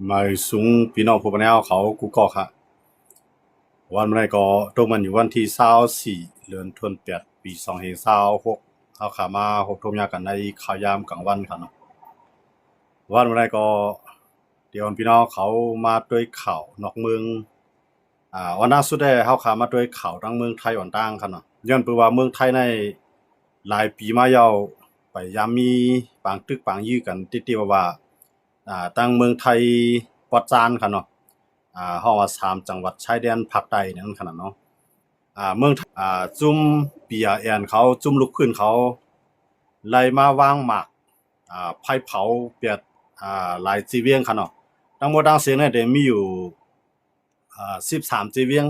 มาสูงพี่น้องผู้ปนแนวเขากูก็ค่ะวันมันก็ตรงมันอยู่วันที่24เดือนธันวาคมปี2026เอาขามาพบทมยากันในข่าวยามกลางวันค่ะเนาะวันมันก็เดี๋ยวพี่น้องเขามาด้วยข่าวนอกเมืองวันล่าสุดได้เฮาขามาด้วยข่าวทั้งเมืองไทยอ่อนต่างค่ะเนาะย้อนไปว่าเมืองไทยในหลายปีมายาวไปยามมีปางตึกปางยื้อกันติดๆว่าตั้งเมืองไทยปอดจานค่ะเนาะเฮาว่า3จังหวัดชายแดนภาคใต้นั่นขนาดเนาะเมืองจุ่มปียแอนเขาจุ่มลุกขึ้นเขาไล่มาวางหมากไผเผาเปียดหลายจีเวียงค่ะเนาะทั้งหมดทั้งสิ้นเนี่ยได้มีอยู่13จีเวียง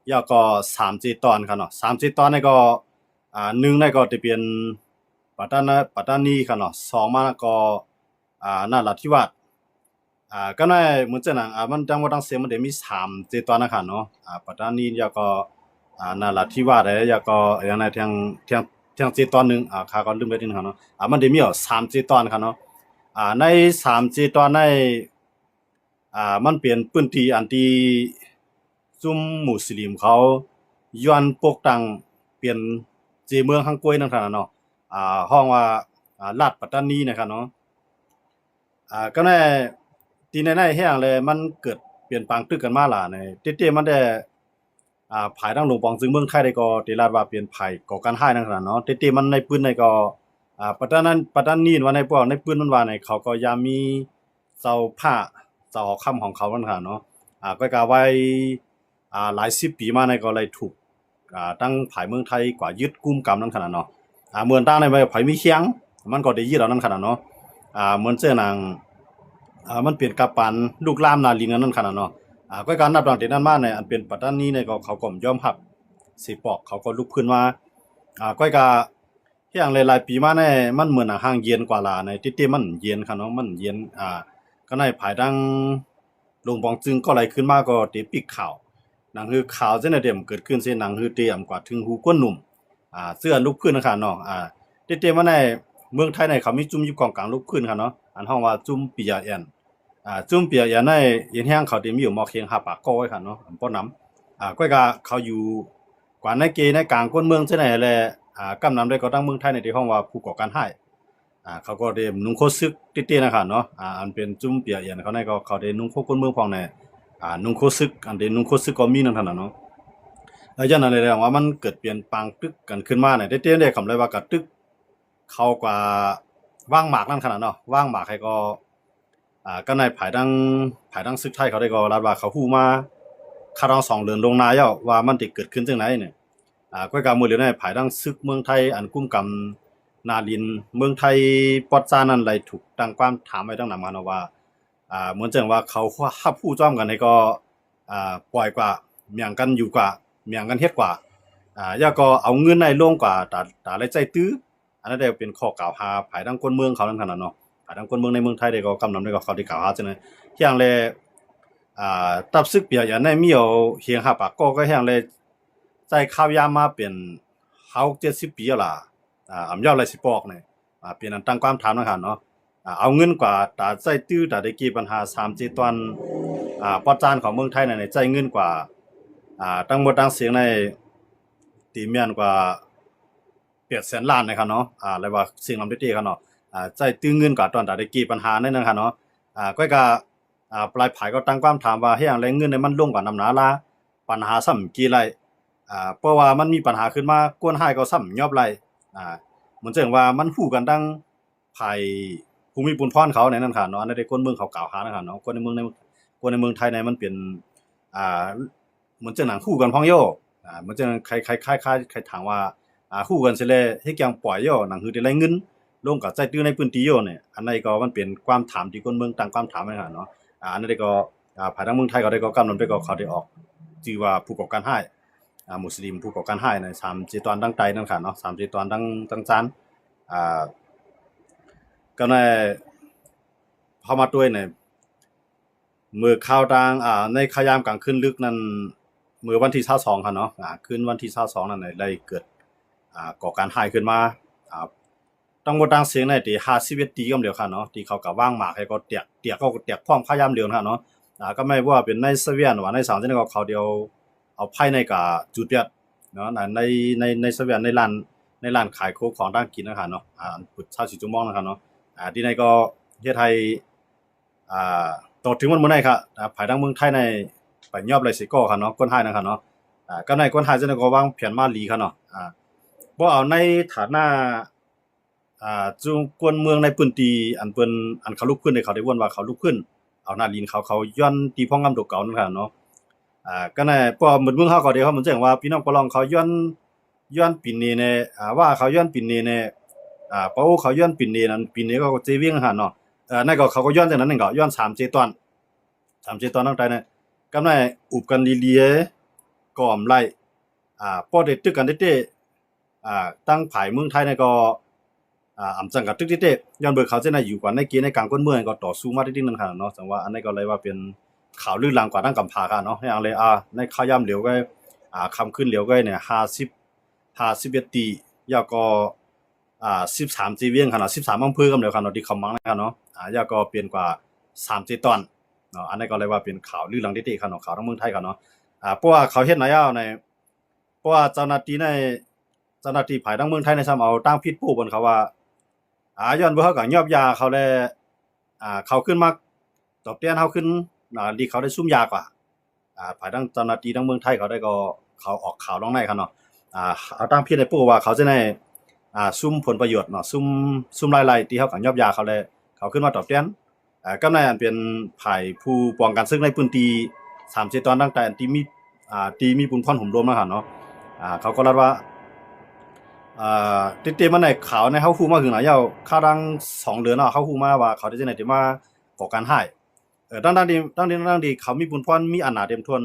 แล้วก็3จีตอนค่ะเนาะ3จีตอนนี่ก็1นี่ก็จะเป็นปัตตานีค่ะเนาะ2มาก็นราธิวาสก็ในเหมือนจะหนังมันจังหวัดทั้งเสียมันได้มี3เจตวนะคะเนาะปัตตานีแล้วก็นราธิวาสแล้วก็อย่างในทางเจตวนึงข้าก็ลืมไปนิดนึงค่ะเนาะมันได้มี3เจตวนค่ะเนาะใน3เจตวนในมันเป็นพื้นที่อันที่ซุมมุสลิมเขาย้อนปกตั้งเป็นเจเมืองฮังกวยนั่นค่ะเนาะห้องว่าลาดปัตตานีนะครับเนาะก็ในที่ในแห้งเลยมันเกิดเปลี่ยนแปลงตึกกันมาล่ะในเต้ๆมันได้ภายทางหลวงปองซึ่งเมืองไทยได้ก็ติลาดว่าเปลี่ยนภัยก่อการร้ายนั่นขนาดเนาะเต้ๆมันในปืนในก็ปัตตานีว่าในพวกในปืนมันว่าในเขาก็ยามมีเสาผ้าเสาค่ำของเขานั่นค่ะเนาะก็กะไว้หลาย10ปีมาในก็เลยถูกตั้งภายเมืองไทยกว่ายึดกุมกำนั่นขนาดเนาะเมืองต่างในไผมีเคียงมันก็ได้ยึดเอานั่นขนาดเนาะเหมือนเจ้านางมันเปลี่ยนกับปันลูกลามนาลิงนั่นขนาดเนาะก็การนับตั้งแต่นั้นมาเนี่ยอันเป็นปัตตานีเนี่ยก็เขาก็ยอมรับสิปอกเขาก็ลุกขึ้นมาก็เฮียงหลายๆปีมาเนี่ยมันเหมือนห่างเย็นกว่าล่ะในติๆมันเย็นค่ะเนาะมันเย็นก็ในภายดังลงปองจึงก็ไหลขึ้นมาก็ติปิกข่าวหนังคือข่าวเส้นเดียมเกิดขึ้นเส้นหนังคือเตรียมกว่าถึงหูก้นหนุ่มเสื้อลุกขึ้นนะคะเนาะติๆมาในเมืองไทยในเขามีจุ่มอยู่กองกลางลุกขึ้นค่ะเนาะอันห้องว่าจุ่มปียาแอนจุ่มเปียอย่างในยันแห้งเขาได้มีอยู่มอเคียงหาปากก้อยค่ะเนาะป้อนน้ำก้อยกะเขาอยู่กว่าในเกในกลางก้นเมืองเช่นไหนแหละกำนำได้ก็ตั้งเมืองไทยในที่ห้องว่าผู้ก่อการให้เขาก็ได้นุ่งโคซึกติดๆนะคะเนาะอันเป็นจุ่มเปียอย่างเขาในก็เขาได้นุ่งโคก้นเมืองพองในนุ่งโคซึกอันได้นุ่งโคซึกก็มีนั่นขนาดเนาะแล้วจากนั้นเลยว่ามันเกิดเปลี่ยนปางตึกกันขึ้นมาเนี่ยได้เต้นได้คำเลยว่ากับตึกเขากว่าว่างหมากนั่นขนาดเนาะว่างหมากใครก็ในภายดังซึกไทยเขาได้ก็รัดว่าเขาฮู้มาคาดอง2เดือนลงหน้าแล้วว่ามันสิเกิดขึ้นจังไดเนี่ยก็กะมื้อเหลียวในภายดังซึกเมืองไทยอันกุมกำนาลินเมืองไทยปอดจานั่นไหลถูกตั้งความถามไว้ตั้งนานมาเนาะว่าเหมือนจังว่าเขาฮับฮู้จ้อมกันนี่ก็ปล่อยกว่าเมียงกันอยู่กว่าเมียงกันเฮ็ดกว่าแล้วก็เอาเงินในลงกว่าตาเลยใจตื้ออันนั้นได้เป็นข้อกล่าวหาภายดังคนเมืองเขานั่นขนาดเนาะ ทางคนเมืองในเมืองไทยได้ก็กำนำได้ก็เขาที่กล่าวหาจังได๋เฮียงแลตับซึกเปียอย่างในมีเอาเฮียงหาปากก็เฮียงแลใจข้าวยามมาเป็น6 70ปีแล้วล่ะอำยาวไรสิปอกเนี่ยเป็นอันตั้งความถามนะครับเนาะเอาเงินกว่าตาใจตื้อตาได้กี่ปัญหา3 7ตอนปอจานของเมืองไทยนั่นใจเงินกว่าทั้งหมดทั้งเสียงในตีเมียนกว่า800,000 ล้านนะครับเนาะแล้วว่าสิ่งนำได้ครับเนาะใจตื้อเงินกว่าตอนตาได้กี่ปัญหานั่นนะครับเนาะก็ปลายภายก็ตั้งความถามว่าเฮ็ดหยังแลเงินเนี่ยมันลงกว่านำหนาลาปัญหาซ้ำกี่ไรเพราะว่ามันมีปัญหาขึ้นมากวนหายก็ซ้ำยอบไรเหมือนจังว่ามันฮู้กันดังภายภูมิปุณพรเขาในนั้นค่ะเนาะอันนั้นได้คนเมืองเขากล่าวหานะครับเนาะคนในเมืองไทยเนี่ยมันเป็นอ่าเหมือนจังหนังคู่กันพ้องโยเหมือนจังใครถามว่าคู่กันสิแลเฮ็ดหยังปล่อยโยหนังคือได้ไรเงินลงกับใจตื้อในพื้นที่โยเนี่ยอันนั้นก็มันเป็นความถามที่คนเมืองตั้งความถามนะครับเนาะอันนั้นได้ก็ภายทางเมืองไทยก็ได้ก็กำหนดได้ก็เขาได้ออกชื่อว่าผู้ก่อการร้ายมุสลิมผู้ก่อการร้ายใน3 7ตอนดังใดนั่นค่ะเนาะ3 7ตอนดังจานอ่าก็ในพอมาด้วยเนี่ยมื้อข่าวดังในขยามกลางคืนลึกนั้นมื้อวันที่22ค่ะเนาะคืนวันที่22นั่นน่ะได้เกิดก่อการร้ายขึ้นมาต ตั้งหมดตั้งเสียงในที่51ตีก็เหลียวค่ะเนาะที่เขาก็วางหมากให้ก็เตียกก็เตียกพร้อมพยายามเหลียวค่ะเนาะก็ไม่ว่าเป็นในเซเวียนว่าในสังเจนก็เขาเดียวเอาไพ่ในกะจุดเปียดเนาะในเซเวียนในร้านขายของด้านกินนะคะเนาะปุด24ชั่วโมงนะคะเนาะที่ในก็เฮ็ดให้ต่อถึงมันมื้อไหนค่ะภายทางเมืองไทยในไปยอบเลยสิก็ค่ะเนาะคนไทยนะคะเนาะก็ในคนไทยจะก็วางแผนมาลีค่ะเนาะบ่เอาในฐานะจุกวนเมืองในพื้นที่อันเขาลุกขึ้นได้เขาได้วนว่าเขาลุกขึ้นเอาหน้าลินเขาย้อนตีพ้องงำตกเก่านั่นค่ะเนาะก็ในพอเหมือนเมืองเฮาก็เดียวเขาเหมือนแจ้งว่าพี่น้องปะลองเขาย้อนปีนี้เนี่ยว่าเขาย้อนปีนี้เนี่ยเพราะเขาย้อนปีนี้นั้นปีนี้ก็เจวิ่งหั่นเนาะนั่นก็เขาก็ย้อนจากนั้นนึงก็ย้อน3เจตอน3เจตอนตั้งแต่เนี่ยก็ในอุบกันลีๆก็อำไล่พอได้ตึกกันเต้ตั้งภายเมืองไทยเนี่ยก็อำจังกับตึกเต้ย้อนเบิกเขาจะน่ะอยู่กว่าในเกณฑ์ในกลางคนเมืองก็ต่อสู้มาได้นั่นค่ะเนาะจังว่าอันนี้ก็เลยว่าเป็นข่าวลือหลังกว่าตั้งกำพาค่ะเนาะอย่างเลยในข่าวยามเหลียวก็คำขึ้นเหลียวก็เนี่ย51ตียาวก็13จีเวียงค่ะเนาะ13อำเภอกันแล้วค่ะเนาะที่เขามังนะคะเนาะยาวก็เปลี่ยนกว่า3จีตอนเนาะอันนี้ก็เลยว่าเป็นข่าวลือหลังเต้ค่ะเนาะข่าวทั้งเมืองไทยค่ะเนาะเพราะว่าเขาเฮ็ดหน้ายาวในเพราะว่าเจ้าหน้าที่ภายทางเมืองไทยในซ้ำเอาตั้งผิดผู้บนเขาว่าย้อนบ่เขาก็ยอบยาเขาแลเขาขึ้นมาตอบแทนเฮาขึ้นที่เขาได้ซุ่มยากว่าภายทางเจ้าหน้าที่ทางเมืองไทยเขาได้ก็เขาออกข่าวลงในครับเนาะเอาตั้งผิดให้ผู้ว่าเขาจะได้ซุ่มผลประโยชน์เนาะซุ่มรายที่เฮาก็ยอบยาเขาแลเขาขึ้นมาตอบแทนก็ในอันเป็นภายผู้ป้องกันศึกในพื้นที่3 7ตอนตั้งแต่ที่มีบุญพรห่มรวมนะครับเนาะเขาก็รัดว่าติมันในข่าวในเฮาฮู้มาคือหน้ายาวค่าดัง2เดือนเนาะเฮาฮู้มาว่าเขาได้จังได๋ที่มาก่อการร้ายตั้งที่เขามีบุญพรมีอำนาจเต็มทวน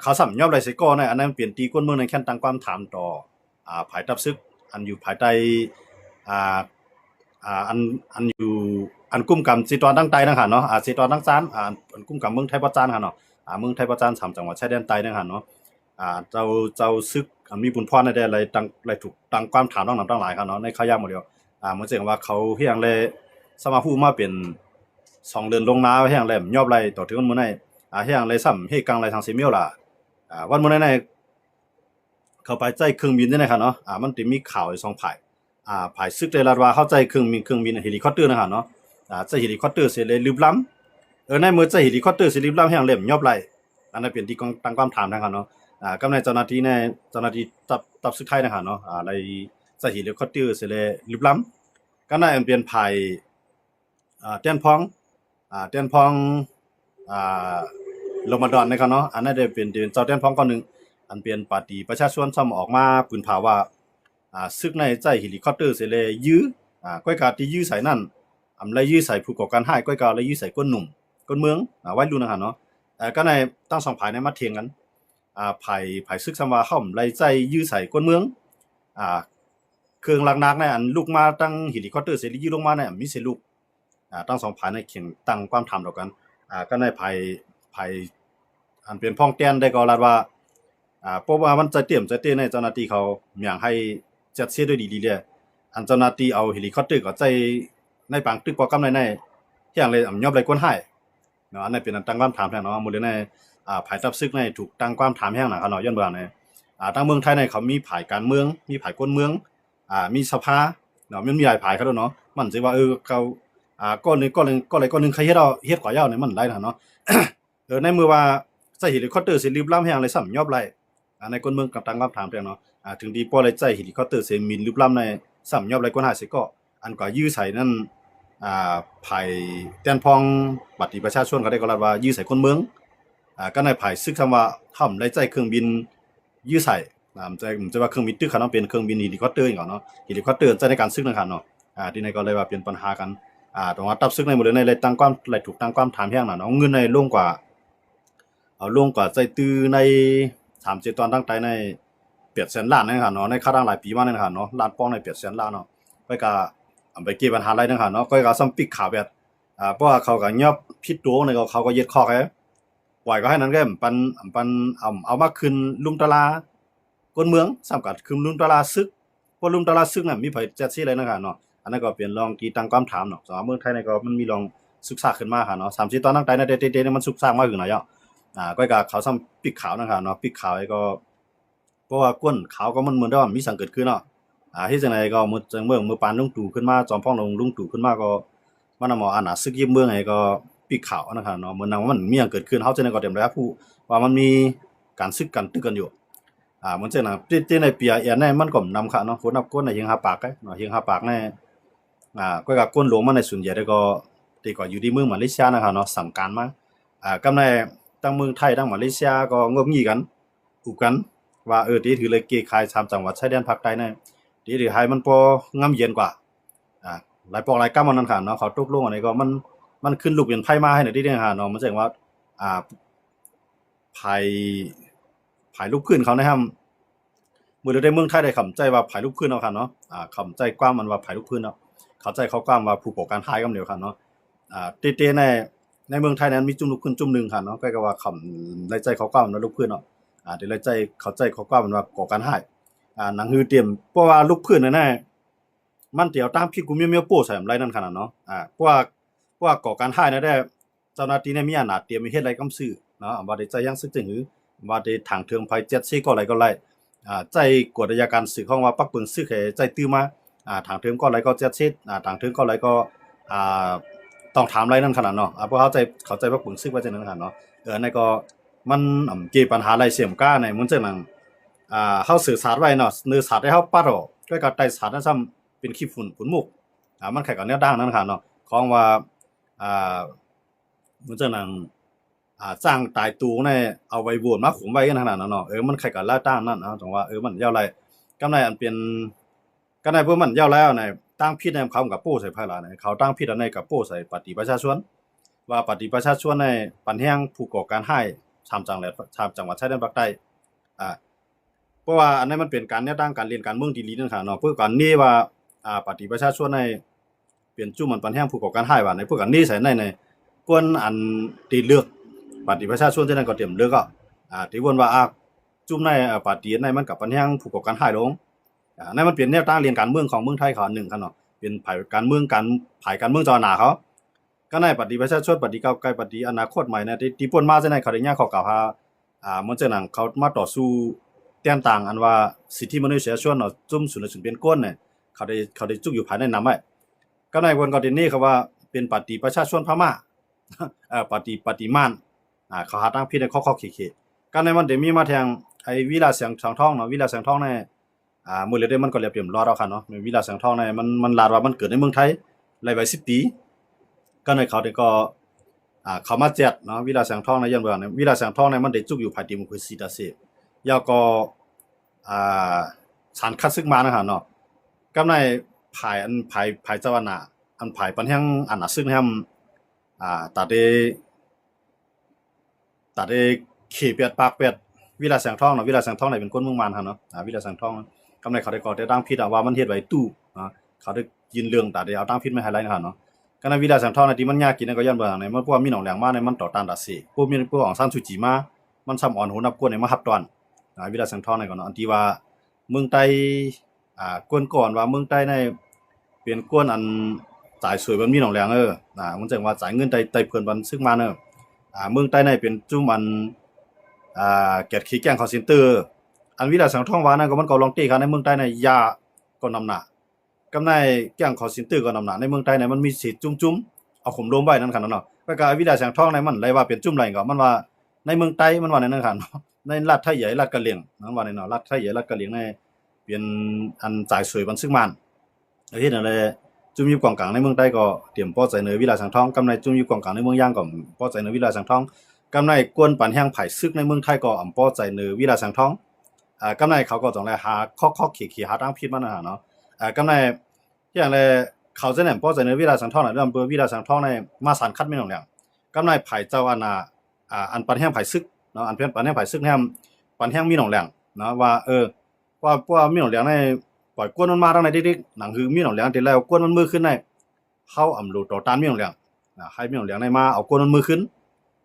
เขาสำยอบได้สิก่อในอันนั้นเปลี่ยนตีก้นเมืองในแค่นตั้งความถามต่อภายตับซึกอันอยู่ภายใต้อันอยู่อันกุมกำสิตอนตั้งใต้นั่นค่ะเนาะสิตอนตั้งซานอันกุมกำเมืองไทยประจานค่ะเนาะเมืองไทยประจาน3จังหวัดชายแดนใต้นั่นค่ะเนาะเจ้าซึกมีบุญพรได้อะไรถูกตั้งความถามตั้งหลายครับเนาะในข่าวยามหมดเดียวเหมือนแจ้งว่าเขาเฮียงเลยสมาฮู้มาเป็น2เดือนลงนาเฮียงแลมยอบไรต่อถึงมื้อไหนเฮียงเลยซ้ำเฮกังไรทางซิเมียวล่ะวันมื้อไหนเข้าไปใจเครื่องบินได้นะครับเนาะมันสิมีข่าวอยู่2ฝ่ายฝ่ายซึกได้รัดว่าเข้าใจเครื่องบินเฮลิคอปเตอร์นะครับเนาะใจเฮลิคอปเตอร์สิเลยลืบล้ำในมื้อใจเฮลิคอปเตอร์สิลืบล้ำเฮียงแลมยอบไรอันนั้นเป็นที่ตั้งความถามนะครับเนาะกับในเจ้าหน้าที่ตับสุดท้ายนะครับเนาะอะไรใจเฮลิคอปเตอร์สิเลยลืบล้ำก็น่าจะเป็นภายเตียนพองลงมาดอนนะครับเนาะอันนั้นได้เป็นเจ้าเตียนพองคนนึงอันเป็นปาร์ตี้ประชาชนซ้ำออกมาปืนเผาว่าซึกในใจเฮลิคอปเตอร์สิเลยยื้อก้อยกาที่ยื้อใส่นั่นเลยยื้อใส่ผู้ก่อการร้ายก้อยกาเลยยื้อใส่ก้นหนุ่มก้นเมืองวัยรุ่นนะครับเนาะก็ในตั้ง2ฝ่ายในมาเถียงกันภายซึกซ้ำว่าเฮาไล่ใจยื้อใส่ก้นเมืองเครื่องหนักๆในอันลูกมาตั้งเฮลิคอปเตอร์สิยื้อลงมาในมีสิลูกตั้ง2ฝ่ายในเขียงตั้งความถามต่อกันก็ในภายอันเป็นพ้องแต้นได้ก็รัดว่าเพราะว่ามันจะเตรียมในเจ้าหน้าที่เขาอยากให้จัดเสียด้วยดีๆเลยอันเจ้าหน้าที่เอาเฮลิคอปเตอร์ก็ใจในปางตึกโปรแกรมในที่อย่างเลยยอบเลยคนให้เนาะอันนั้นเป็นตั้งความถามแท้เนาะหมดเลยในภายตับซึกในถูกตั้งความถามแห้งน่ะครับเนาะย้อนเบิ่งในทางเมืองไทยในเขามีภายการเมืองมีภายคนเมืองมีสภาเนาะมันมีหลายภายเขาเนาะมันสิว่าเขาก้อนนึงใครเฮ็ดกว่ายาวเนี่ยมันได้เนาะ ในมือว่าใจเฮลิคอปเตอร์สิลืบล้ำแฮงเลยซ้ำยอบไรในคนเมืองกับตั้งคำถามแท้เนาะถึงดีป้อเลยใจเฮลิคอปเตอร์สิมินลืบล้ำในซ้ำยอบไรกว่า50ก็อันก็ยื้อใส่นั่นภายแต้นพองบัตรประชาชนก็ได้ก็รัดว่ายื้อใส่คนเมืองก็ในภายซึกคำว่าห่ำไล่ใจเครื่องบินยื้อใส่มันจะว่าเครื่องบินตึกเขาเนาะเป็นเครื่องบินเฮลิคอปเตอร์อย่างเนาะเฮลิคอปเตอร์ใช้ในการซึกนะครับเนาะที่ในก็เลยว่าเป็นปัญหากันตรงว่าตับซึกในหมดเลยในเลยตั้งความถูกตั้งความถามแห้งน่ะเนาะเงินในลงกว่าใจตื้อใน37ตอนตั้งใจใน800,000 ล้านนะครับเนาะในค่าดังหลายปีมานะครับเนาะล้านป้องใน800,000 ล้านเนาะก็ไปเก็บปัญหาอะไรนะครับเนาะก็ซ้ำปิกข่าวแบบเพราะว่าเขาก็ยอบผิดตัวในเขาก็ยึดคอกให้ปล่อยก็ให้นั้นก็ปันเอามาคืนลุมตลาคนเมืองซ้ำกับคืนลุมตลาซึกพ พอลุมตลาดซึกน่ะมีไผจัดซี่เลยนะครับเนาะอันนั้นก็เป็นลองที่ตั้งความถามเนาะสำหรับเมืองไทยนี่ก็มันมีลองศึกษาขึ้นมาค่ะเนาะ30ตอนตั้งแต่ในเดๆๆมันศึกษามาถึงไหนอ่ะก็ก็เขาซ้ำปิกขาวนะครับเนาะปิกขาวไอ้ก็เพราะว่าก้นขาวก็มันเหมือนว่ามีสังเกิดขึ้นเนาะเฮ็ดจังไดก็มื้อจังเมืองมื้อปานลุงตู่ขึ้นมาจอมพลลุงตู่ขึ้นมาก็มันน่ะหมออันน่ะศึกยิบเมืองไอ้ก็ปิกขาวนะครับเนาะเหมือนว่ามันมีหยังเกิดขึ้นเฮาจังได๋ก็เต็มแล้วผู้ว่ามันมีการศึกกันตึกกันอยู่เหมือนจังน่ะที่ในเปียเอียนในมันก็นำค่ะเนาะคนนับก้นน่ะยิงหาปากไกเนาะยิงหาปากในก็กับก้นหลวงมันในส่วนใหญ่แล้วก็ที่ก็อยู่ที่เมืองมาเลเซียนะครับเนาะสำคัญมากกำในทั้งเมืองไทยทั้งมาเลเซียก็งบงี้กันอุบกันว่าที่ถือเลยเกคาย3จังหวัดชายแดนภาคใต้เนี่ยที่ถือให้มันพองำเย็นกว่าหลายปอกหลายกำมันนั่นค่ะเนาะเขาตกลงอันนี้ก็มันขึ้นลูกเป็นไผมาให้หน่อยที่เนี่ยค่ะเนาะมันแสดงว่าไผลูกขึ้นเขานะครับมื้อได้เมืองไทยได้เข้าใจว่าไผลูกขึ้นเนาะค่ะเนาะเข้าใจความมันว่าไผลูกขึ้นเนาะเข้าใจเขาความว่าผู้ก่อการร้ายกำเดียวค่ะเนาะเตๆในเมืองไทยนั้นมีจุ่มลูกขึ้นจุ่มนึงค่ะเนาะก็ว่าคำในใจเขาความว่าลูกขึ้นเนาะที่ในใจเข้าใจเขาความมันว่าก่อการร้ายหนังฮือเตรียมเพราะว่าลูกขึ้นนั่นน่ะมันเดี๋ยวตามผิดกูเมียวๆโป้ใส่ไรนั่นขนาดเนาะเพราะว่าก่อการร้ายนั่นได้เจ้าหน้าที่เนี่ยมีอำนาจเตรียมเฮ็ดไรกำซื่อเนาะว่าได้ใจยังซึกจึงหือว่าได้ทางเทิงไผ7ซี่ก็ไรก็ไรใจกวดอัยการสื่อของว่าปักเปิงซื้อให้ใจตื้อมาทางเทิงก็ไรก็7ซี่ทางเทิงก็ไรก็ต้องถามไรนั่นขนาดเนาะเพราะเข้าใจปักเปิงซื้อว่าจังนั้นขนาดเนาะในก็มันเกี่ปัญหาไรเสี่ยมก้าในมันจังนั้นเฮาสื่อสารไว้เนาะเนื้อสารให้เฮาปัดออกก็กับไตสารนั้นซ้ำเป็นขี้ฝุ่นฝุ่นมุกมันไข่กับแนวด้างนั่นค่ะเนาะของว่ามันจังนั้นจ้างตายตูในเอาไว้โหวตมาขุมไว้กันขนาดนั้นเนาะมันไข่กับลาด้านนั่นเนาะจังว่ามันยาวไรกำไรอันเป็นก็ในพวกมันยาวแล้วในตั้งผิดในเขากับโป้ใส่ภายหลังเขาตั้งผิดอันในกับโป้ใส่ปฏิประชาชนว่าปฏิประชาชนในปันแห้งผู้ก่อการให้3จังหวัดชายแดนภาคใต้เพราะว่าอันนั้นมันเป็นการแนวทางการเรียนการเมืองที่ดีนั่นค่ะเนาะเพื่อการนี้ว่าปฏิประชาชนในเปลี่ยนจุ่มมันปันแห้งผู้ก่อการให้ว่าในเพื่อการนี้ใส่ในกวนอันที่เลือกปฏิประชาชนที่นั่นก็เตรียมเลือกก็ที่วนว่าจุ่มในปฏิในมันกับปันแห้งผู้ก่อการให้ลงนั่นมันเปลี่ยนแนวทางเรียนการเมืองของเมืองไทยเขา1คั่นเนาะเป็นภายการเมืองจอหน้าเขาก็ในปฏิประชาชนปฏิก้าวไกลปฏิอนาคตใหม่นะที่ป่นมาจังได๋เขาได้ย่างข้อกล่าวหามันจังนั้นเขามาต่อสู้แตกต่างอันว่าสิทธิมนุษยชนเนาะจุ่มสุนเป็นก้นเนี่ยเขาได้จุกอยู่ภายในนำไว้ก็ในวนก็ที่นี้เขาว่าเป็นปฏิประชาชนพม่าปฏิมานเขาหาตั้งผิดในข้อเขก็ในมันได้มีมาแทงไอ้วิลาแสงทองเนาะวิลาแสงทองในมื้อเลยได้มันก็เรียบเรียมรอดเอาค่ะเนาะวิลาแสงทองในมันลาดว่ามันเกิดในเมืองไทยหลาย10ปีก็ในเขาได้ก็เขามาแจกเนาะวิลาแสงทองในยันว่าในวิลาแสงทองในมันได้จุกอยู่ภายดิโมคราซีตาเซยาวก็สารคัดซึกมานะครับเนาะกำในภายเจ้าหน้าอันภายปันแห่งอันน่ะซึ่งแฮมตัดได้ขี่เป็ดปากเป็ดวิลาแสงทองเนาะวิลาแสงทองไหนเป็นคนเมืองมานครับเนาะวิลาแสงทองกำในเขาได้ก่อได้ตั้งผิดว่ามันเฮ็ดไว้ตู้เขาได้ยินเรื่องตัดได้เอาตั้งผิดมาไฮไลท์นะครับเนาะก็ในวิลาแสงทองในที่มันยากกินก็ย้อนเบิ่งในมันพวกมีหนองแหลงมาในมันต่อต้านดัดสิพวกมีพวกของซันซูจิมามันซ้ำอ่อนโหนับกวนในมาฮับตอนวิลาแสงทองในก่อนเนาะอันที่ว่าเมืองใต้กวนก่อนว่าเมืองใต้ในเป็นกวนอันจ่ายสวยมันมีหนองแหลงมันจังว่าจ่ายเงินใต้เพิ่นบันซึกมาเนาะเมืองใต้ในเป็นจุ่มอันแกดขี้แกล้งคอลเซ็นเตอร์อันวิลาแสงทองว่านั่นก็มันก็ลองตีกันในเมืองใต้ในยาก็นำหน้ากำในแกล้งคอลเซ็นเตอร์ก็นำหน้าในเมืองใต้ในมันมีสิจุ่มเอาข่มรวมไว้นั่นคั่นเนาะก็วิลาแสงทองในมันเลยว่าเป็นจุ่มไรก็มันว่าในเมืองใต้มันว่าในนั้นคั่นในรัฐไทยใหญ่รัฐกะเหรี่ยงมันว่าในเนาะรัฐไทยใหญ่รัฐกะเหรี่ยงในเป็นอันจ่ายสวยบันซึกมันเฮ็ดนั่นแหละจุ่มอยู่กองกลางในเมืองใต้ก็เตรียมป้อใจเนอวิลาแสงทองกำในจุ่มอยู่กองกลางในเมืองย่างก็ป้อใจเนอวิลาแสงทองกำในกวนปันแห้งไผ่ซึกในเมืองไทยก็ป้อใจเนอวิลาแสงทองกำในเขาก็ต้องแลหาข้อขี้หาทางผิดมาเนาะกำในอย่างแลเขาจะแหนมป้อใจเนอวิลาแสงทองน่ะเรื่องเบอร์วิลาแสงทองในมาสารคัดไม่หนองแหลงกำในไผ่เจ้าอาณาอันปันแห้งไผ่ซึกเนาะอันเป็นปันแห้งไผ่ซึกแฮมปันแห้งมีหนองแหลงเนาะว่าว่ามีหนองแหลงในปล่อยกวนมันมาทางไหนดิหนังคือมีหนองแหลงแต่แล้วกวนมันมือขึ้นในเฮาอำรูต่อต้านมีหนองแหลงให้มีหนองแหลงในมาเอากวนมันมือขึ้น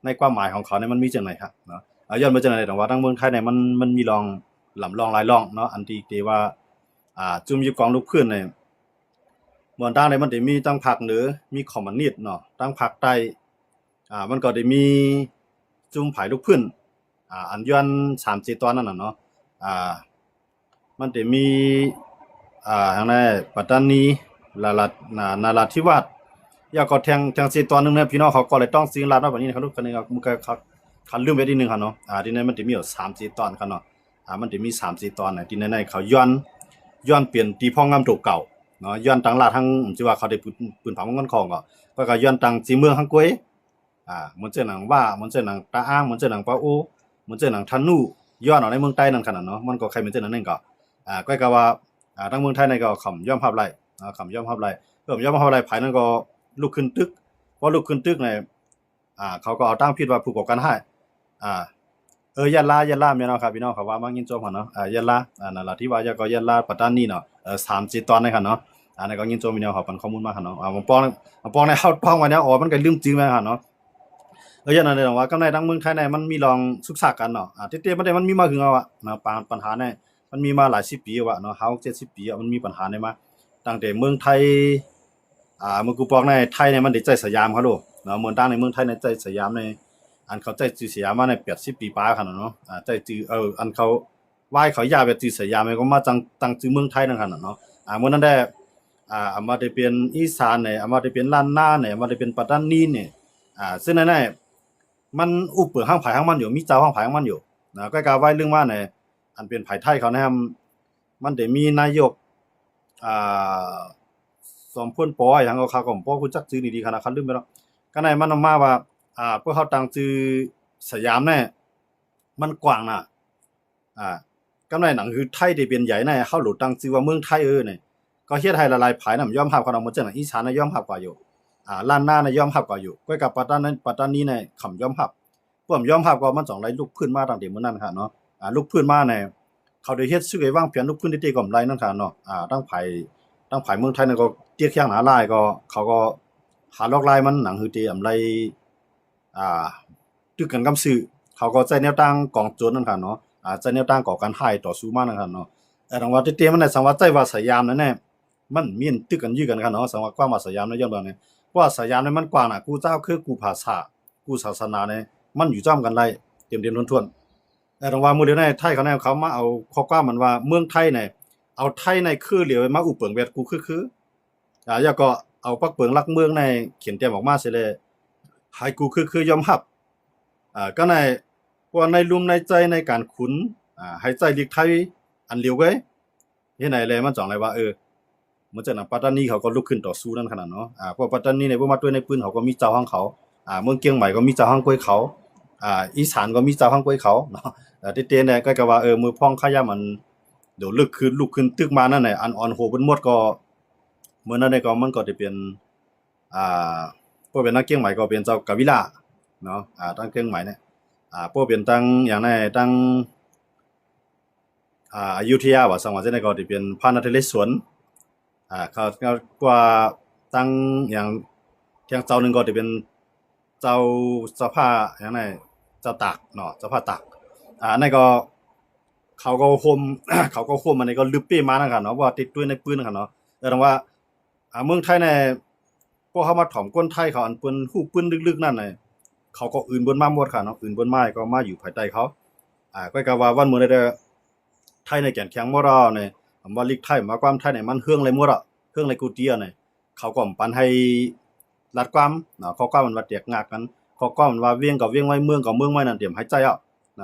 ในความหมายของเขาเนี่ยมันมีจังได๋ครับเนาะย้อนมาจังได๋แต่ว่าทางเมืองไทยเนี่ยมันมีลองหลายลองเนาะอันที่ว่า จุ่มอยู่กองลูกพื้นเนี่ยเมืองด้านในมันได้มีตั้งภาคเหนือมีคอมมิวนิสต์เนาะตั้งภาคใต้มันก็ได้มีจุ่มผายลูกพื้นอันย้อน3-4ตอนนั่นน่ะเนาะอ่ามันได้มีทางใดปัตตานีนาราธิวาสแล้วก็แทง4ตอนนึงเนี่ยพี่น้องเขาก็เลยต้องสิงรัฐเนาะบัดนี้เขาลูกกันนี่ก็มันก็เขาลืมไปนิดนึงครับเนาะที่นั่นมันสิมีอยู่3-4ตอนครับเนาะมันสิมี3-4ตอนน่ะที่นั่นเขาย้อนเปลี่ยนตีพ่องงามตัวเก่าเนาะย้อนตังลาดทั้งที่ว่าเขาได้ปืนเผาเงินของก็ย้อนตังจีเมืองฮังก๊วยเหมือนเจ้าหนังว่าเหมือนเจ้าหนังตาอ้างเหมือนเจ้าหนังปาโอเหมือนเจ้าหนังทันนูย้อนเอาในเมืองใต้นั่นขนาดเนาะมันก็ใครเป็นเจ้าหนังนั่นก็ก็ว่าทั้งเมืองไทยในก็ขำย่อมภาพไรขำย่อมภาพไรย่อมภาพไรภายนั้นก็ลุกขึ้นตึกพอลุกขึ้นตึกในเขาก็เอาตั้งผิดว่าผู้ก่อการให้ยะลแม่นเนาะครับพี่น้องเขาว่ามายินจบหั่นเนาะยะลานั่นล่ะที่ว่าก็ยะลาปัตตานีเนาะ3-4ตอนในคั่นเนาะนั่นก็ยินจบมีแนวเขาปันข้อมูลมาคั่นเนาะผมป้องในเฮาป้องไว้แนวมันก็ลืมจริงแม่นคั่นเนาะอย่างนั้นเลยว่ากำในทั้งเมืองไทยในมันมีลองศึกษากันเนาะเต้ๆมันมีมาคือเอาเนาะปัญหาในมันมีมาหลาย10ปีว่าเนาะ60-70ปีมันมีปัญหาในมาตั้งแต่เมืองไทยเมื่อกูบอกในไทยเนี่ยมันได้ใจสยามเขาโลเนาะเมืองต่างในเมืองไทยในใจสยามในอันเขาใจจื่อสยามมาใน80ปีปลายคั่นเนาะใจจื่ออันเขาไหว้เขาย่าแบบจื่อสยามก็มาตั้งจื่อเมืองไทยนั่นคั่นเนาะเมื่อนั้นได้มาได้เป็นอีสานเนี่ยมาได้เป็นล้านนาเนี่ยมาได้เป็นปัตตานีเนี่ยซึ่งนั่นน่ะมันอุปเปิดห้างผายห้างมันอยู่มีเจ้าห้างผายห้างมันอยู่นะก็กล่าวไว้เรื่องว่าเนี่ยอันเป็นผายไทยเขานะครับมันได้มีนายกอ่าสมพลปอย่างก็เขาก็บ่รู้จักชื่อดีๆขนาดคันลืมไปแล้วก็ได้มันมาว่าพวกเขาตั้งชื่อสยามเนี่ยมันกว้างน่ะก็ได้หนังคือไทยได้เป็นใหญ่ในเฮาหลุดตั้งชื่อว่าเมืองไทยเนี่ยก็เฮ็ดให้หลายๆผายนำยอมรับเขานำหมดจังอีสานน่ะยอมรับกว่าอยู่ล้านนาน่ะยอมรับกว่าอยู่ก้อยกับปัตตานีเนี่ยขำยอมรับพวกยอมรับก็มัน2ไหลลุกพื้นมาตั้งแต่มื้อนั้นค่ะเนาะลุกพื้นมาเนี่ยเขาได้เฮ็ดซื้อไว้วางแผนลุกพื้นได้กำไรนั่นค่ะเนาะตั้งไผเมืองไทยนั่นก็เตี้ยแข้งหนาลายก็เขาก็หาลอกลายมันหนังฮือติอำไรตึกกันกับซื้อเขาก็ใช้แนวทางกองโจรนั่นค่ะเนาะใช้แนวทางก่อการร้ายต่อสู้มานั่นค่ะเนาะดังว่าเตี้ยมันได้สังว่าใจว่าสยามนั่นแน่มันมีตึกกันอยู่กันค่ะเนาะสังว่ากว้างว่าสยามในย้อนว่าเนี่ยเพราะว่าสยามเนี่ยมันกว้างน่ะกูเจ้าคือกูภาษากูศาสนาเนี่ยมันอยู่จ้อมกันได้เต็มๆทวนๆดังว่ามื้อเดียวในไทยเขามาเอาข้อกว้างมันว่าเมืองไทยเนี่ยเอาไทยในคือเหลียวมาอุปเปิงเวทกูคือแล้วก็เอาปักเปิงลักเมืองในเขียนเตรียมออกมาเสียเลยให้กูคือยอมรับก็ในว่าในรุมในใจในการขุนให้ใจลีกไทยอันเหลียวไว้เฮ็ดไหนเลยมันจ่องเลยว่าเหมือนจังนั้นปัตตานีเขาก็ลุกขึ้นต่อสู้นั่นขนาดเนาะเพราะปัตตานีเนี่ยบ่มาด้วยในปืนเขาก็มีเจ้าของเขาเมืองเกียงใหม่ก็มีเจ้าของกวยเขาอีสานก็มีเจ้าของกวยเขาเนาะเต้ๆเนี่ยก็ว่ามือพ้องขยะมันเดี๋ยวลุกขึ้นตึกมานั่นน่ะอันอ่อนโหเบิดหมดก็เมื่อนั้นก็มันก็ได้เป็นพวกเป็นนักเกียงใหม่ก็เป็นเจ้ากาวิลาเนาะตั้งเกียงใหม่เนี่ยพวกเป็นตั้งอย่างนั้นตั้งอยุธยาว่าสังว่าจังได๋ก็ได้เป็นพระนเรศวรเขากว่าตั้งอย่างเที่ยงเจ้านึงก็ได้เป็นเจ้าสภาอย่างนั้นเจ้าตากเนาะเจ้าพระตากนั่นก็เขาก็โฮม เขาก็โฮมอันนี้ก็ลึบเป้มานั่นค่ะเนาะว่าติดด้วยในปืนนั่นค่ะเนาะแต่ว่าเมืองไทยเนี่ยพวกเขามาถ่อมก้นไทยเขาอันเปิ้นฮู้ปืนลึกๆนั่นน่ะเขาก็อื่นบนมาหมดค่ะเนาะอื่นบนมาก็มาอยู่ภายใต้เขาก็ว่าวันมื้อใดไทยในแก่นแข็งบ่ดอเนี่ยว่าลีกไทยมาความไทยเนี่ยมันเฮืองเลยหมดเฮืองเลยกูเตียเนี่ยเขาก็ปันให้รัดความเนาะเขาก็มันว่าแตกงากกันเขาก็มันว่าเวียงก็เวียงไว้เมืองก็เมืองไว้นั่นเตรียมหายใจ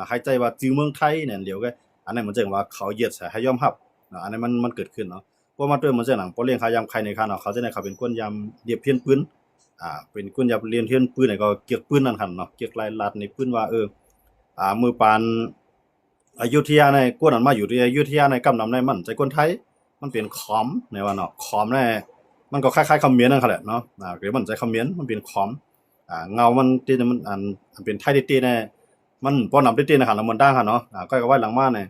หายใจว่าจื้อเมืองไทยเนี่ยเดี๋ยวก็อันนั้นมันจังว่าเขาเหยียดใส่ให้ยอมรับอันนั้นมันเกิดขึ้นเนาะเพราะมาด้วยมันจังหนังบ่เลี้ยงขายามใครในคั่นเนาะเขาจะได้เขาเป็นคนยามเรียบเพี้ยนปืนเป็นคนยามเรียนเพี้ยนปืนนี่ก็เกียกปืนนั่นคั่นเนาะเกียกลายลัดในปืนว่ามือปานอยุธยาในกวนนั้นมาอยู่ที่อยุธยาในกำนำในมันใจคนไทยมันเป็นขอมในว่าเนาะขอมในมันก็คล้ายๆคำเขมรนั่นคั่นแหละเนาะหรือมันใจเขมรมันเป็นขอมเงามันที่มันอันเป็นไทยติๆแน่มันบ่นำติๆนะคั่นแล้วมันด่างคั่นเนาะก็ไว้หลังมาเนี่ย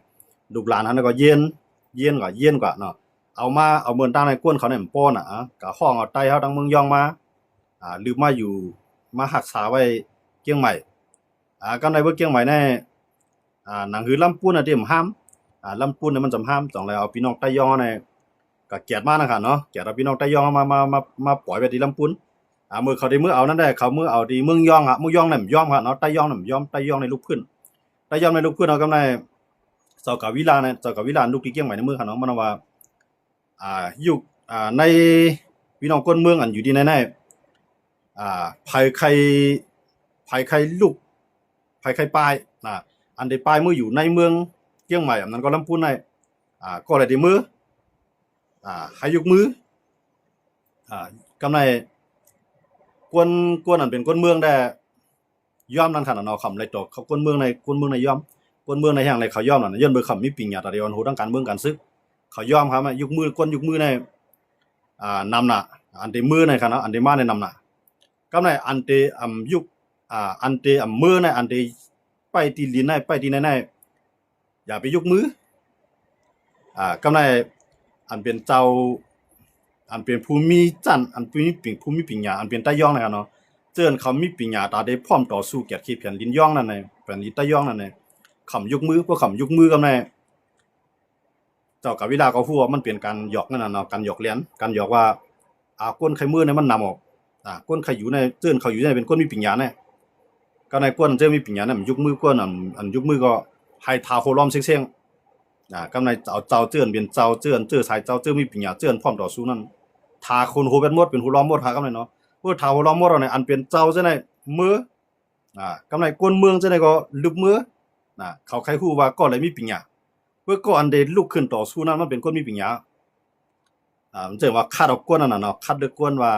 ลูกหลานหันก็เย็นกว่าเนาะเอาเมืองต่างในกวนเขาเนี่ยมันป้อนก็ห้องเอาไต้เฮาทั้งเมืองยองมาลืมมาอยู่มารักษาไว้เกียงใหม่ก็ในเบิ่งเกียงใหม่แน่หนังหือลำปูนที่มันห้ามลำปูนเนี่ยมันจำห้ามต้องแล้วเอาพี่น้องไต้ยองเนี่ย ก็เกียรติมากนะครับเนาะเกียรติพี่น้องใต้ยองมาปล่อยไปที่ลำพูนมือเขาได้มือเอานั่นได้เขามือเอาที่เมืองยองเมืองยองเนี่ยยอมครับเนาะใต้ยองเนี่ยยอมใต้ยองในลุกขึ้นใต้ยองในลุกขึ้นเอากำไรเจ้ากาวิลาเนี่ยเจ้ากาวิลาลูกที่เกี้ยงใหม่ในมือครับเนาะมันว่าอยู่ในพี่น้องคนเมืองอันอยู่ดีในภัยใครลูกภัยใครปลายอันได้ปลายมืออยู่ในเมืองเกี้ยงใหม่อันนั้นก็ลำพูนในก็เลยที่มือให้ยกมือกำไรกวนอันเป็นกวนเมืองได้ย่อมนั่นขนาดเนาะคำไรตกเขากวนเมืองในย่อมกวนเมืองในแห่งไรเขาย่อมนั่นย้อนเบอร์คำมีปิงหยาตาเดียวโหทั้งการเมืองการซึกเขาย่อมครับยกมือกวนยกมือในนำน่ะอันเตมือในขนาดอันเตมาในนำน่ะกำไรอันเตยุกอันเตมือในอันเตไปตีลินในไปตีในอย่าไปยกมือกำไรอันเป็นเจ้าอันเป็นภูมิจันอันเป็นภูมิปิญญาอันเป็นใต้ย่องนะครับเนาะเจิ้นเขามีปิญญาตาได้พร้อมต่อสู้เกียรติขี้แผ่นดินย่องนั่นน่ะแผ่นดินใต้ย่องนั่นน่ะขำยกมือพวกขำยกมือกันแน่เจ้ากวิลาก็พูดว่ามันเป็นการหยอกนั่นน่ะเนาะการหยอกเลี้ยนการหยอกว่าก้นไข่มือเนี่ยมันนำออกก้นไข่อยู่ในเจิ้นเขาอยู่ในเป็นก้นมีปิญญาเนี่ยก็ในก้นเจิ้นมีปิญญาเนี่ยมันยกมือก้นอันยกมือก็ให้ทาโคล้อมเซ็งๆกำในเจ้าเจิ้นเป็นเจ้าเจิ้นเจ้อสายเจ้าเจิ้นมีปิญญาเจิ้นพร้อมต่อสู้นั่นทาคนโหเป็นหมดเป็นหูล้อมหมดหากำไรเนาะเพื่อทาหูล้อมหมดเนี่ยอันเป็นเจ้าจังได๋มือกำไรกวนเมืองจังได๋ก็ลึกมือเขาใครฮู้ว่าก็เลยมีปิญญาเพื่อก็อันใดลุกขึ้นต่อสู้นั้นมันเป็นคนมีปิญญามันจะว่าคัดเอากวนนั่นน่ะเนาะคัดด้วยกวนว่า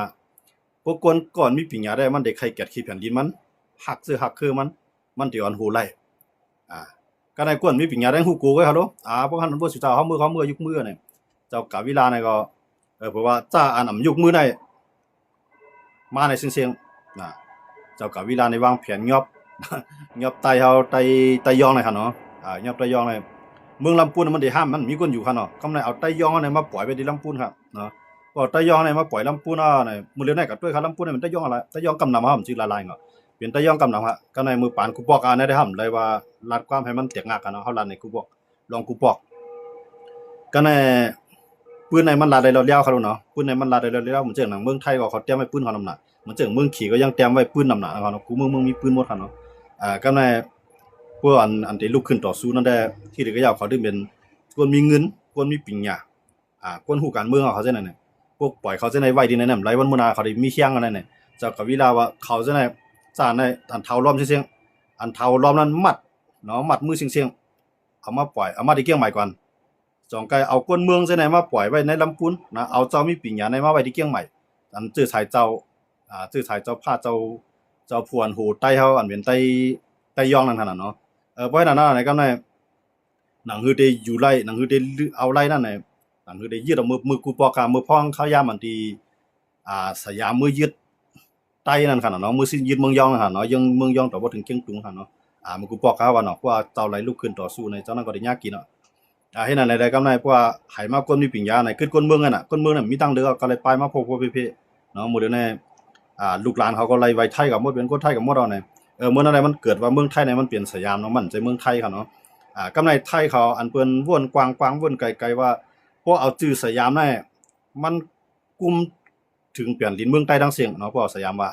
พวกกวนก่อนมีปิญญาได้มันได้ใครเกียรติขี้แผ่นดินมันหักซื้อหักคือมันสิอ่อนหูไหลก็ในกวนมีปิญญาได้ฮู้กูไว้ครับเนาะพวกท่านบ่สิเจ้าเฮามือยกมือเนี่ยเจ้ากาวิลาเนี่ยก็เพราะว่าจ้าอันยกมือได้มาในเสียงเจ้ากาวิลาในวางแผนยอบไตเฮาไตยองเลยค่ะเนาะยอบไตยองเลยเมืองลำพูนมันได้ห้ามมันมีคนอยู่ค่ะเนาะกำไรเอาไตยองเนี่ยมาปล่อยไปที่ลำพูนครับเนาะก็ไตยองเนี่ยมาปล่อยลำพูนเนี่ยมื้อเร็วนี้ก็ด้วยครับลำพูนเนี่ยมันไตยองอะไรไตยองกำนำครับชื่อลายๆเนาะเป็นไตยองกำนำฮะก็ในมือปานกูปอกได้ห้ามเลยว่ารัดความให้มันเตียกงักกันเนาะเฮารัดในกูปอกลองกูปอกก็ในปืนในมันลาได้แล้วเขาเนาะปืนในมันลาได้แล้วเหมือนเจ้าหนังเมืองไทยก็เขาเตรียมไว้ปืนเขานำหนักเหมือนเจ้าเมืองขี่ก็ยังเตรียมไว้ปืนนำหนักเขาเนาะกูเมืองมีปืนหมดเขาเนาะก็ในพวกอันที่ลุกขึ้นต่อสู้นั่นได้ที่ก็ยาวเขาดึงเป็นกวนมีเงินกวนมีปิญญากวนฮู้การเมืองเขาจังได๋เนี่ยพวกปล่อยเขาจังได๋ไว้ดีในนั้นไรวันมื้อนาเขาได้มีเคียงกันนั่นน่ะเจ้าก็วิลาว่าเขาจังได๋ซ่านในอันเท้าล้อมเสียงอันเท้าล้อมนั้นมัดเนาะมัดมือเสียงเอามาปล่อยเอามาที่เกียงใหม่ก่อนจองไกเอากวนเมืองจังได๋มาปล่อยไว้ในลำพูนเอาเจ้ามีปิญญาในมาไว้ที่เกียงใหม่อันจื้อสายเจ้าจื้อสายเจ้าพาเจ้าพวนโหใต้เฮาอันเป็นใต้ยองนั่นหั่นน่ะเนาะเพราะฉะนั้นในก็ในหนังฮือได้อยู่ไร่หนังฮือได้เอาไร่นั่นน่ะหนังฮือได้ยึดเอามือกูปอกมือพ้องเข้ายามอันที่สยามมือยึดใต้นั่นคั่นน่ะเนาะมือสิยึดเมืองยองนั่นหั่นเนาะยังเมืองยองแต่บ่ถึงเกียงตุงหั่นเนาะมือกูปอกว่าเนาะว่าเจ้าไหลลุกขึ้นต่อสู้ในเจ้านั้นก็ได้ยากกินเนาะเฮ็ดนั่นได้กำไรเพราะว่าให้มาคนมีปิญญาในขึ้นคนเมืองนั่นน่ะคนเมืองน่ะมีตังเด้อก็เลยไปมาพบเพ่ๆเนาะมื้อเดี๋ยวนี้ลูกหลานเขาก็ไล่ไว้ไทยกับหมดเป็นคนไทยกับหมดเอาเนี่ยเมื่อนั้นมันเกิดว่าเมืองไทยเนี่ยมันเปลี่ยนสยามเนาะมันใจเมืองไทยครับเนาะกำไรไทยเขาอันเปิ้นวนกว้างๆวนไกลๆว่าพวกเอาชื่อสยามได้มันกุมถึงเปลี่ยนดินเมืองใต้ทั้งเสียงเนาะพวกสยามว่า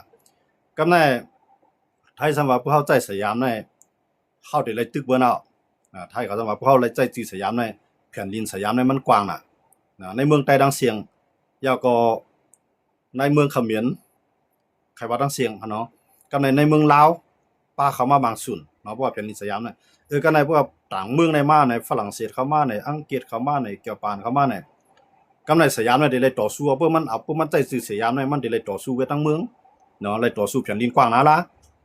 กำไรไทยสำหรับพวกเฮาใจสยามได้เฮาได้เลยตึกเบิ่นเอาไทยเขาสำหรับพวกเฮาเลยใจชื่อสยามได้แผ่นดินสยามได้มันกว้างน่ะในเมืองใต้ทั้งเสียงยาวก็ในเมืองเขมรไขว่าทั้งเสียงเนาะกำในเมืองลาวป้าเขามาบางส่วนเนาะเพราะว่าแผ่นดินสยามเนี่ยก็ในพวกต่างเมืองในมาในฝรั่งเศสเข้ามาในอังกฤษเข้ามาในเกียวปานเข้ามาในกำในสยามเนี่ยได้เลยต่อสู้เพื่อมันเอาเพื่อมันใจสื่อสยามเนี่ยมันได้เลยต่อสู้ไว้ทั้งเมืองเนาะเลยต่อสู้แผ่นดินกว้างนะล่ะ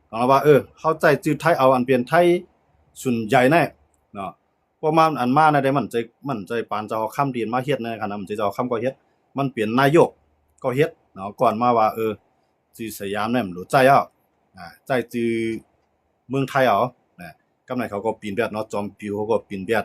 เราว่าเข้าใจจื้อไทยเอาอันเป็นไทยส่วนใหญ่แน่เนาะเพราะมันอันมาในได้มันใจปานจะเอาคำเรียนมาเฮ็ดในขณะมันจะเอาคำก็เฮ็ดมันเปลี่ยนนายกก็เฮ็ดเนาะก่อนมาว่าจื้อสยามเนี่ยมันรู้ใจใจจื้อเมืองไทยเอากำไรเขาก็ปีนแบบเนาะจอมปิวเขาก็ปีนแบบ